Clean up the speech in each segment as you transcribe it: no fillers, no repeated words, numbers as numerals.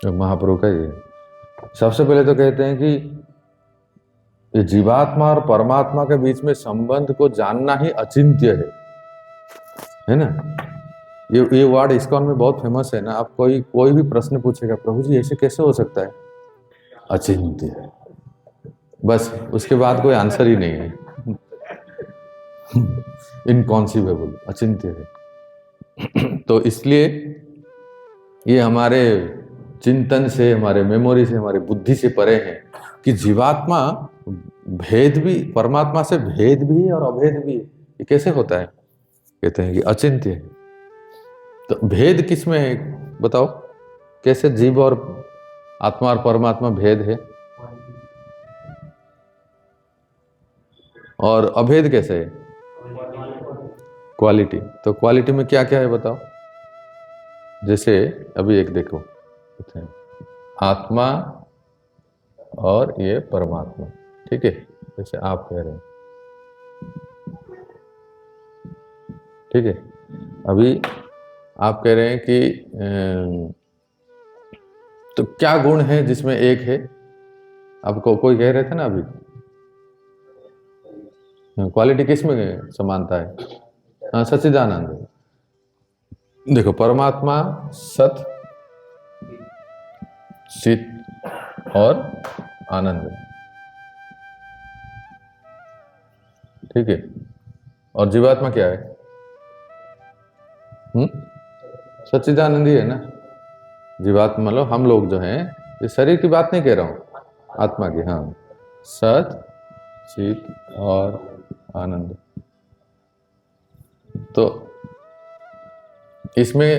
तो महाप्रभु का ये सबसे पहले तो कहते हैं कि ये जीवात्मा और परमात्मा के बीच में संबंध को जानना ही अचिंत्य है ना। ये वर्ड इस्कॉन में बहुत फेमस है ना। आप कोई भी प्रश्न पूछेगा, प्रभु जी ऐसे कैसे हो सकता है, अचिंत्य, बस उसके बाद कोई आंसर ही नहीं है। इनकॉन्सीवेबल, अचिंत्य है। तो इसलिए ये हमारे चिंतन से, हमारे मेमोरी से, हमारी बुद्धि से परे है कि जीवात्मा भेद भी, परमात्मा से भेद भी है और अभेद भी है। ये कैसे होता है? कहते हैं कि अचिंत्य है। तो भेद किस में है बताओ? कैसे जीव और आत्मा और परमात्मा भेद है और अभेद कैसे है? क्वालिटी। तो क्वालिटी में क्या क्या है बताओ? जैसे अभी एक देखो, आत्मा और ये परमात्मा, ठीक है, जैसे आप कह रहे हैं, ठीक है। अभी आप कह रहे हैं कि तो क्या गुण है जिसमें एक है? आपको कोई कह रहे थे ना अभी, क्वालिटी किस में समानता है? हाँ, सच्चिदानंद। देखो, परमात्मा सत, चित और आनंद, ठीक है। और जीवात्मा क्या है? सच्चिदानंद ही है ना। जीवात्मा मतलब हम लोग जो हैं, ये शरीर की बात नहीं कह रहा हूं, आत्मा की। हाँ, सत, चित और आनंद। तो इसमें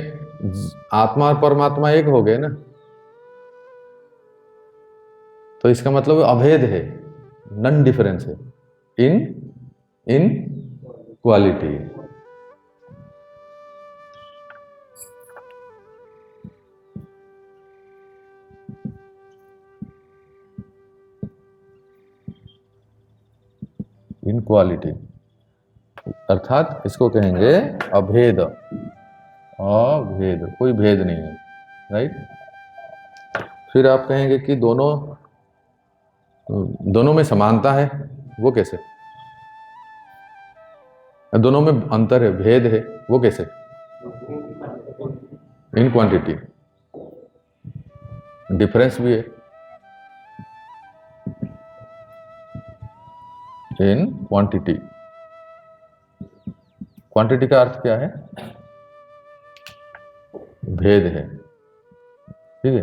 आत्मा और परमात्मा एक हो गए ना। तो इसका मतलब अभेद है, नॉन डिफरेंस है इन क्वालिटी। इन क्वालिटी अर्थात इसको कहेंगे अभेद। अभेद, कोई भेद नहीं है, राइट। फिर आप कहेंगे कि दोनों में समानता है, वो कैसे? दोनों में अंतर है, भेद है, वो कैसे? इन क्वांटिटी, डिफरेंस भी है इन क्वांटिटी। क्वांटिटी का अर्थ क्या है? भेद है, ठीक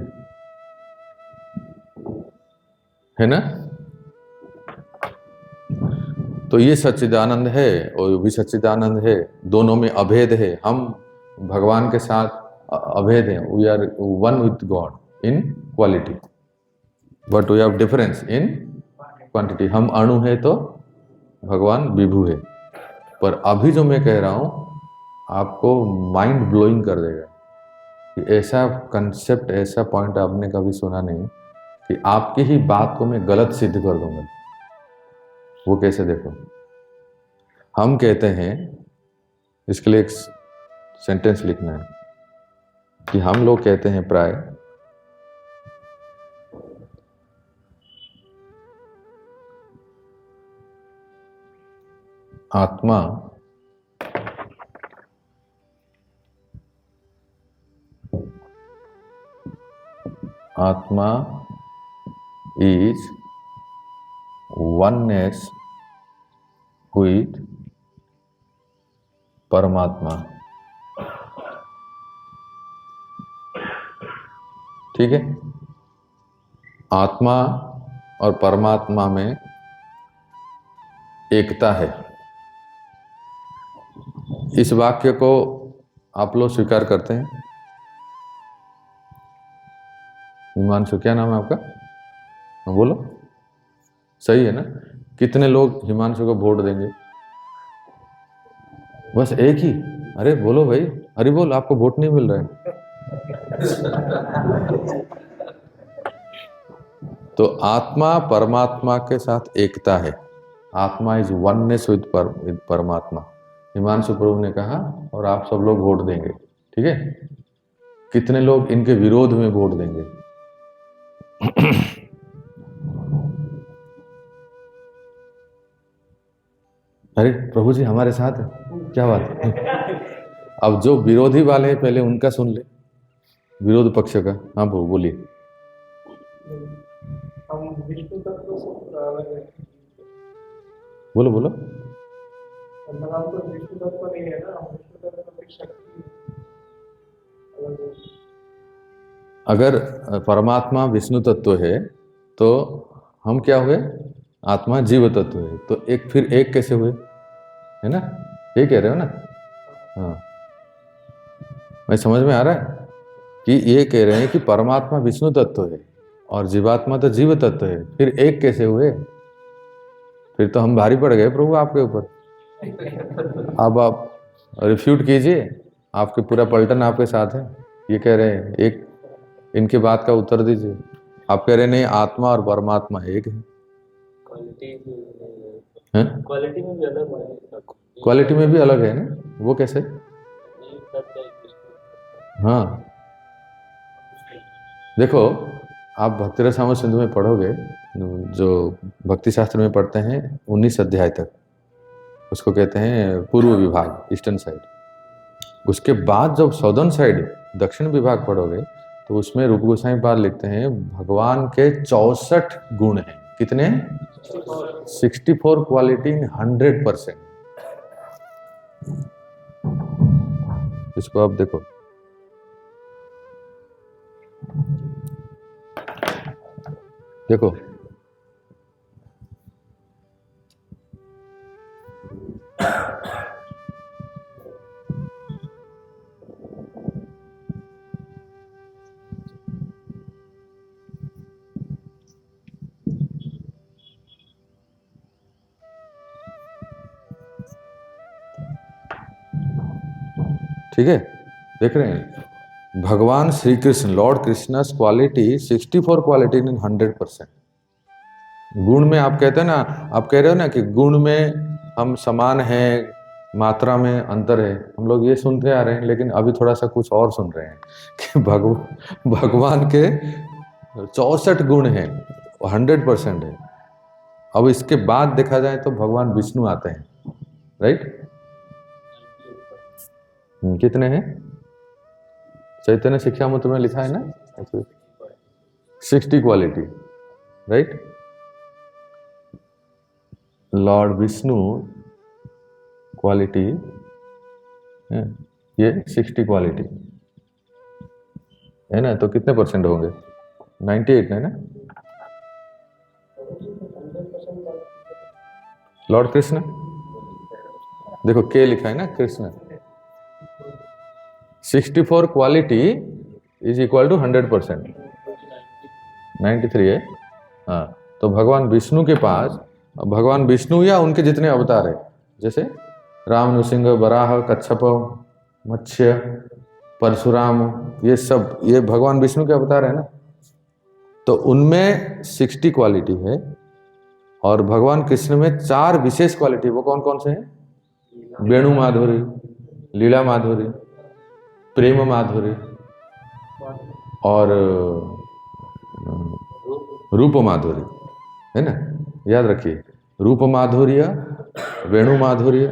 है ना। तो ये सच्चिदानंद है और भी सच्चिदानंद है, दोनों में अभेद है। हम भगवान के साथ अभेद है, we are one with God in quality, but we have difference in quantity. हम अणु है तो भगवान विभु है। पर अभी जो मैं कह रहा हूं आपको माइंड ब्लोइंग कर देगा कि ऐसा कंसेप्ट, ऐसा पॉइंट आपने कभी सुना नहीं कि आपकी ही बात को मैं गलत सिद्ध कर दूंगा। वो कैसे? देखो, हम कहते हैं, इसके लिए एक सेंटेंस लिखना है कि हम लोग कहते हैं प्राय आत्मा इज वननेस विथ परमात्मा, ठीक है। आत्मा और परमात्मा में एकता है। इस वाक्य को आप लोग स्वीकार करते हैं? हिमांशु, क्या नाम है आपका? बोलो, सही है ना? कितने लोग हिमांशु को वोट देंगे? बस एक ही? अरे बोलो भाई, अरे बोल, आपको वोट नहीं मिल रहा है। तो आत्मा परमात्मा के साथ एकता है। आत्मा इज वननेस विद परमात्मा, हिमांशु प्रभु ने कहा, और आप सब लोग वोट देंगे, ठीक है। कितने लोग इनके विरोध में वोट देंगे? अरे प्रभु जी हमारे साथ है, क्या बात है? अब जो विरोधी वाले हैं पहले उनका सुन ले, विरोध पक्ष का। हाँ बोलिए। हम विष्णु तत्व से अलग है। बोलो बोलो। मतलब हम तो विष्णु तत्व नहीं है ना, हम विष्णु तत्व की शक्ति अलग है। अगर परमात्मा विष्णु तत्व है तो हम क्या हुए? आत्मा जीव तत्व है। तो एक फिर एक कैसे हुए? है ना, ये कह रहे हो ना? हाँ, मैं समझ में आ रहा है कि ये कह रहे हैं कि परमात्मा विष्णु तत्व है और जीवात्मा तो जीव तत्व है, फिर एक कैसे हुए? फिर तो हम भारी पड़ गए प्रभु आपके ऊपर। अब आप रिफ्यूट कीजिए, आपके पूरा पलटन आपके साथ है। ये कह रहे हैं एक, इनके बात का उत्तर दीजिए। आप कह रहे नहीं, आत्मा और परमात्मा एक है। क्वालिटी में भी अलग है। क्वालिटी में भी अलग है ना, वो कैसे? हाँ देखो, आप भक्ति रसामृत सिंधु में पढ़ोगे, जो भक्ति शास्त्र में पढ़ते हैं 19 अध्याय तक, उसको कहते हैं पूर्व विभाग, ईस्टर्न साइड। उसके बाद जब साउदर्न साइड, दक्षिण विभाग पढ़ोगे, तो उसमें रूप गोस्वामी पाद लिखते हैं भगवान के 64 गुण हैं। कितने? 64 क्वालिटी इन 100%। इसको आप देखो, देखो ठीक है, देख रहे हैं भगवान Shri Krishna, Lord Krishna's quality 64 quality in 100%। गुण में आप कहते हैं ना, आप कह रहे हो ना कि गुण में हम समान हैं, मात्रा में अंतर है। हम लोग ये सुनते आ रहे हैं, लेकिन अभी थोड़ा सा कुछ और सुन रहे हैं कि भगवान के 64 गुण हैं, 100% है। अब इसके बाद देखा जाए तो भगवान विष्णु आते हैं, राइट? कितने हैं? चैतन्य शिक्षामृत में लिखा है ना 60 quality, right? Lord Vishnu quality ये 60 क्वालिटी है ना, तो कितने परसेंट होंगे? 98 है ना? लॉर्ड कृष्ण, देखो के लिखा है ना, Krishna. 64 quality is equal to 100%, 93 है। हाँ, तो भगवान विष्णु के पास, भगवान विष्णु या उनके जितने अवतार है, जैसे राम, नृसिंह, वराह, कच्छप, मत्स्य, परशुराम, ये सब ये भगवान विष्णु के अवतार है ना। तो उनमें 60 क्वालिटी है, और भगवान कृष्ण में 4 विशेष क्वालिटी। वो कौन कौन से हैं? वेणु माधुरी, लीला माधुरी, प्रेम माधुरी और रूप माधुरी, है ना? याद रखिए, रूप माधुर्य, वेणु माधुर्य,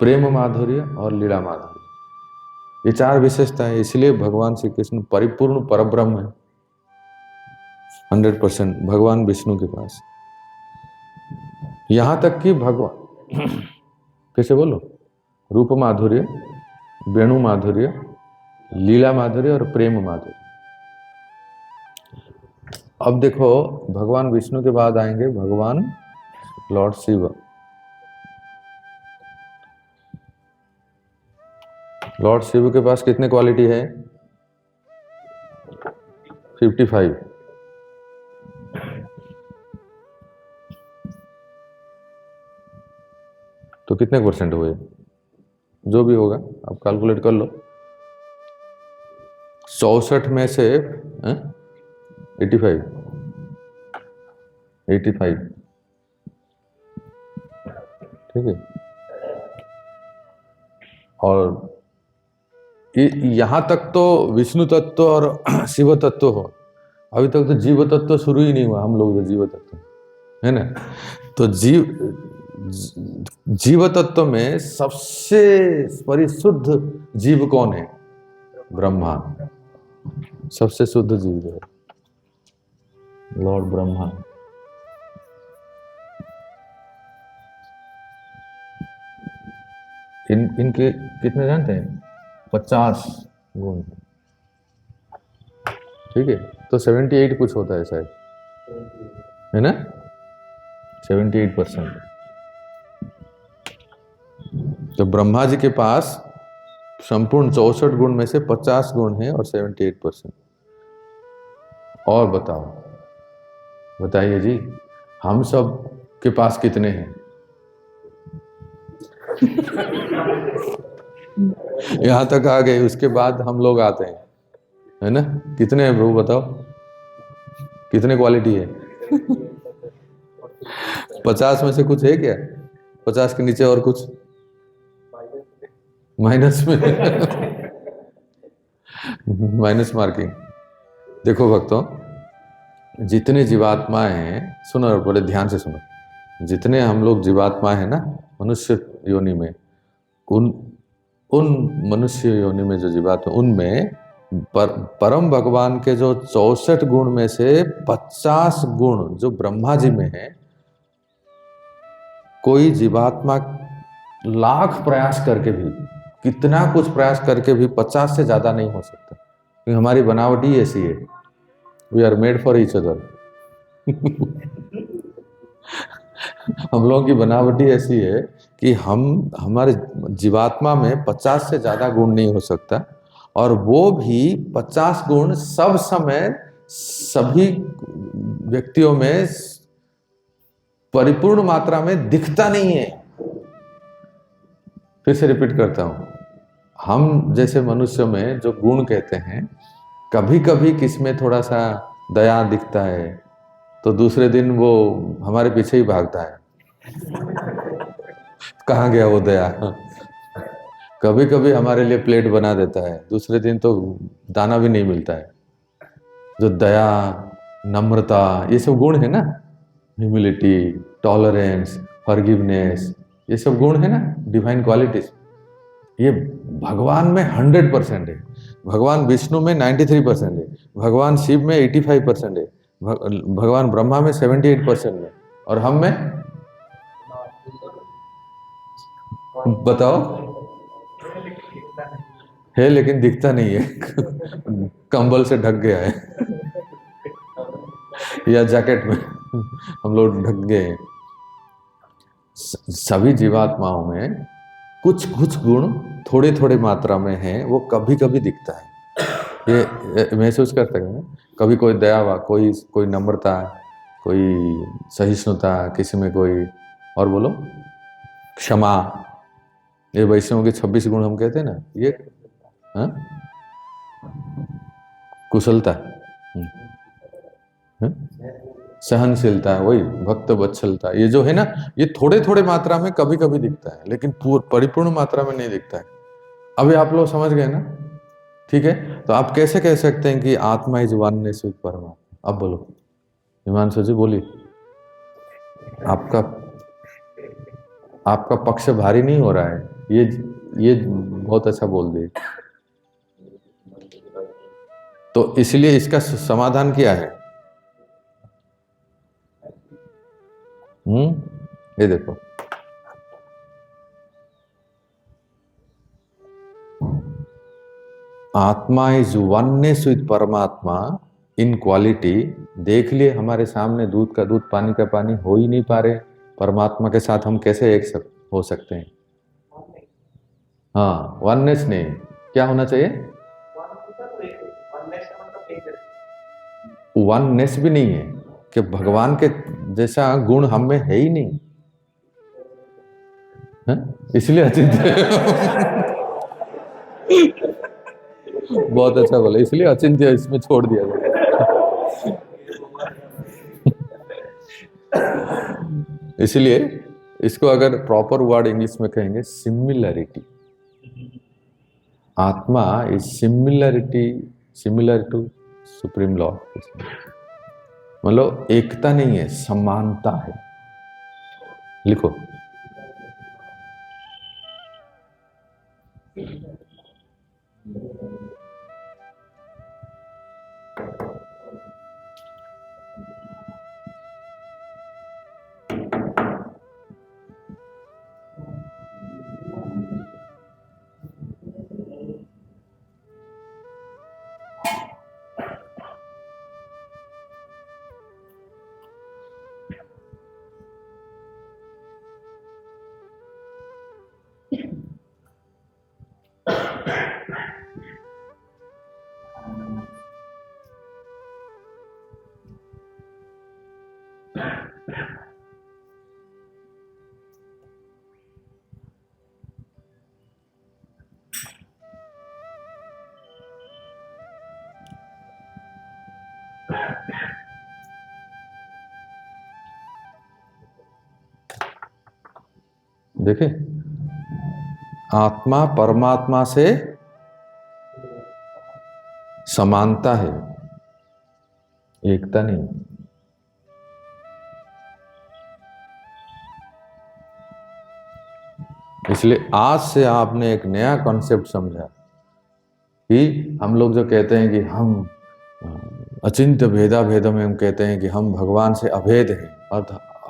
प्रेम माधुर्य और लीला माधुर्य, ये 4 विशेषता है। इसलिए भगवान श्री कृष्ण परिपूर्ण परब्रह्म है, 100% भगवान विष्णु के पास। यहां तक कि भगवान कैसे बोलो, रूप माधुर्य, वेणु माधुर्य, लीला माधुर्य और प्रेम माधुर्य। अब देखो, भगवान विष्णु के बाद आएंगे भगवान लॉर्ड शिव। लॉर्ड शिव के पास कितने क्वालिटी है? 55। तो कितने परसेंट हुए? जो भी होगा आप कैलकुलेट कर लो। 64 में से 85, ठीक है। और यहां तक तो विष्णु तत्व और शिव तत्व हो, अभी तक तो जीव तत्व शुरू ही नहीं हुआ, हम लोग तो जीव तत्व है ना। तो जीव तत्व में सबसे परिशुद्ध जीव कौन है? ब्रह्मा। सबसे शुद्ध जीव जो है लॉर्ड ब्रह्मा। इनके कितने जानते हैं? 50 गुण, ठीक है। तो 78 कुछ होता है शायद, है ना, 78%। तो ब्रह्मा जी के पास संपूर्ण 64 गुण में से 50 गुण है और 78%। और बताओ, बताइए जी, हम सब के पास कितने हैं? यहां तक आ गए, उसके बाद हम लोग आते हैं, है ना। कितने हैं प्रभु बताओ, कितने क्वालिटी है? 50 में से कुछ है क्या? 50 के नीचे और कुछ माइनस में? Minus marking. देखो भक्तों, जितने जीवात्माएं हैं, सुनो बड़े ध्यान से सुनो, जितने हम लोग जीवात्माएं हैं ना मनुष्य योनि में, उन मनुष्य योनि में जो जीवात्मा, उनमें परम भगवान के जो 64 गुण में से 50 गुण जो ब्रह्मा जी में है, कोई जीवात्मा लाख प्रयास करके भी, कितना कुछ प्रयास करके भी 50 से ज्यादा नहीं हो सकता, क्योंकि हमारी बनावट ही ऐसी है। We are made for each other. हम लोगों की बनावट ही ऐसी है कि हमारे जीवात्मा में 50 से ज्यादा गुण नहीं हो सकता, और वो भी 50 गुण सब समय सभी व्यक्तियों में परिपूर्ण मात्रा में दिखता नहीं है। फिर से रिपीट करता हूं, हम जैसे मनुष्यों में जो गुण कहते हैं, कभी कभी किसमें थोड़ा सा दया दिखता है, तो दूसरे दिन वो हमारे पीछे ही भागता है, कहाँ गया वो दया। कभी कभी हमारे लिए प्लेट बना देता है, दूसरे दिन तो दाना भी नहीं मिलता है। जो दया, नम्रता, ये सब गुण है ना, ह्यूमिलिटी, टॉलरेंस, फॉरगिवनेस, ये सब गुण है ना, डिवाइन क्वालिटीज, ये भगवान में 100% है, भगवान विष्णु में 93% है, भगवान शिव में 85% है, भगवान ब्रह्मा में 78% है, और हम में बताओ, है लेकिन दिखता नहीं है। कंबल से ढक गया है या जैकेट में हम लोग ढक गए हैं। सभी जीवात्माओं में कुछ कुछ गुण थोड़े थोड़े मात्रा में है, वो कभी कभी दिखता है। ये महसूस कर सकते हैं, कभी कोई दया हुआ, कोई नम्रता, कोई सहिष्णुता, किसी में कोई, और बोलो क्षमा, ये वैष्णव के 26 गुण हम कहते हैं ना, ये हाँ? कुशलता, सहनशीलता, वही भक्त वत्सलता, ये जो है ना, ये थोड़े थोड़े मात्रा में कभी कभी दिखता है, लेकिन परिपूर्ण मात्रा में नहीं दिखता है। अभी आप लोग समझ गए ना, ठीक है। तो आप कैसे कह सकते हैं कि आत्मा इज वननेस विद परमात्मा? अब बोलो हिमांशु जी, बोलिए। आपका पक्ष भारी नहीं हो रहा है, ये बहुत अच्छा बोल दिए। तो इसलिए इसका समाधान क्या है? ये देखो, आत्मा इज वननेस विद परमात्मा इन क्वालिटी। देख लिए हमारे सामने दूध का दूध, पानी का पानी हो ही नहीं पा रहे, परमात्मा के साथ हम कैसे एक हो सकते हैं? हाँ, वननेस नहीं, क्या होना चाहिए? वननेस भी नहीं है कि भगवान के जैसा गुण हम में है ही नहीं, है? इसलिए अचिंत्य। बहुत अच्छा बोला, इसलिए अचिंत्य इसमें छोड़ दिया जाए। इसलिए इसको अगर प्रॉपर वर्ड इंग्लिश में कहेंगे, सिमिलरिटी। आत्मा is similar to supreme lord. मतलब एकता नहीं है, समानता है। लिखो। देखे, आत्मा परमात्मा से समानता है, एकता नहीं। इसलिए आज से आपने एक नया कॉन्सेप्ट समझा कि हम लोग जो कहते हैं कि हम अचिंत्य भेदा भेद में हम कहते हैं कि हम भगवान से अभेद हैं,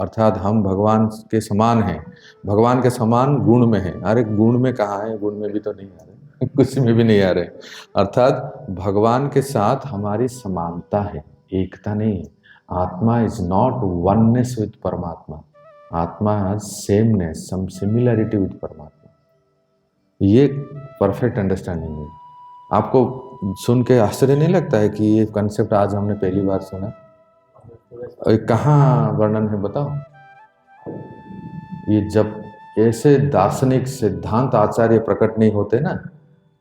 अर्थात हम भगवान के समान हैं। भगवान के समान गुण में हैं। अरे गुण में कहाँ है? गुण में भी तो नहीं आ रहे, कुछ में भी नहीं आ रहे। अर्थात भगवान के साथ हमारी समानता है, एकता नहीं है। आत्मा इज नॉट वननेस विथ परमात्मा, आत्मा has sameness, some similarity with परमात्मा। ये परफेक्ट अंडरस्टैंडिंग है। आपको सुन के आश्चर्य नहीं लगता है कि ये कंसेप्ट आज हमने पहली बार सुना? कहाँ वर्णन है बताओ? ये जब ऐसे दार्शनिक सिद्धांत आचार्य प्रकट नहीं होते ना,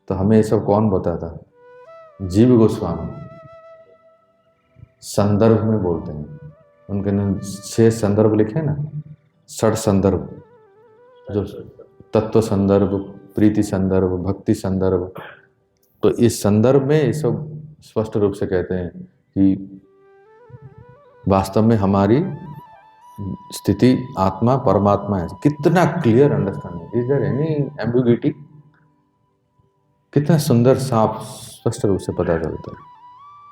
तो हमें ये सब कौन बताता? जीव गोस्वामी संदर्भ में बोलते हैं। उनके ने 6 संदर्भ लिखे ना, 6 संदर्भ, जो तत्व संदर्भ, प्रीति संदर्भ, भक्ति संदर्भ। तो इस संदर्भ में ये सब स्पष्ट रूप से कहते हैं कि वास्तव में हमारी स्थिति आत्मा परमात्मा है। कितना clear understanding, is there any ambiguity? कितना सुंदर साफ स्पष्ट रूप से पता चलता है।